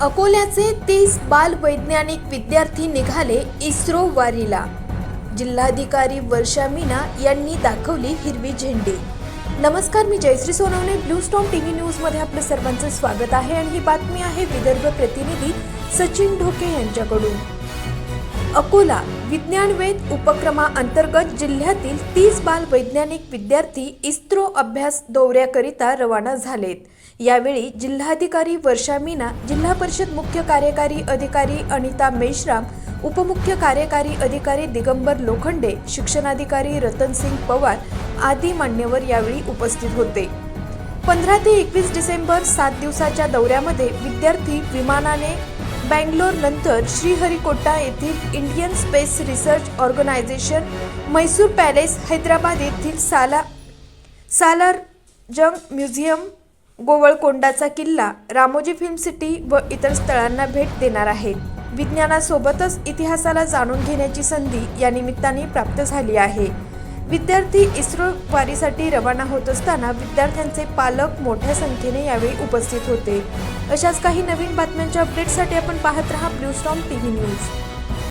अकोल्याचे 30 बाल वैज्ञानिक विद्यार्थी निघाले इस्रो वारीला। जिल्हाधिकारी वर्षा मीना यांनी दाखवली हिरवी झेंडी। नमस्कार, मी Jayashree Sonawane, Blue Storm TV news मध्ये आपलं सर्वांचं स्वागत आहे आणि ही बातमी आहे विदर्भ प्रतिनिधी सचिन ढोके यांच्याकडून। अकोला विज्ञानवेध उपक्रमाअंतर्गत जिल्ह्यातील 30 बाल वैज्ञानिक विद्यार्थी इस्रो अभ्यास दौऱ्याकरिता रवाना झालेत। यावेळी जिल्हाधिकारी वर्षा मीना, जिल्हा परिषद मुख्य कार्यकारी अधिकारी अनिता मेश्राम, उपमुख्य कार्यकारी अधिकारी दिगंबर लोखंडे, शिक्षणाधिकारी रतनसिंग पवार आदी मान्यवर यावेळी उपस्थित होते। 15 ते 21 डिसेंबर 7 दिवसाच्या दौऱ्यामध्ये विद्यार्थी विमानाने बेंगलोर नंतर श्रीहरिकोटा येथील Indian space research organisation, Mysore palace, Hyderabad येथील सालारजंग म्युझियम, गोवळकोंडाचा किल्ला, रामोजी फिल्म सिटी व इतर स्थळांना भेट देणार आहेत। विज्ञानासोबतच इतिहासाला जाणून घेण्याची संधी या निमित्ताने प्राप्त झाली आहे। विद्यार्थी इस्रो वारीसाठी रवाना होत असताना विद्यार्थ्यांचे पालक मोठ्या संख्येने यावेळी उपस्थित होते। अशाच काही नवीन बातम्यांच्या अपडेटसाठी आपण पाहत रहा ब्लू स्टॉर्म टीव्ही न्यूज।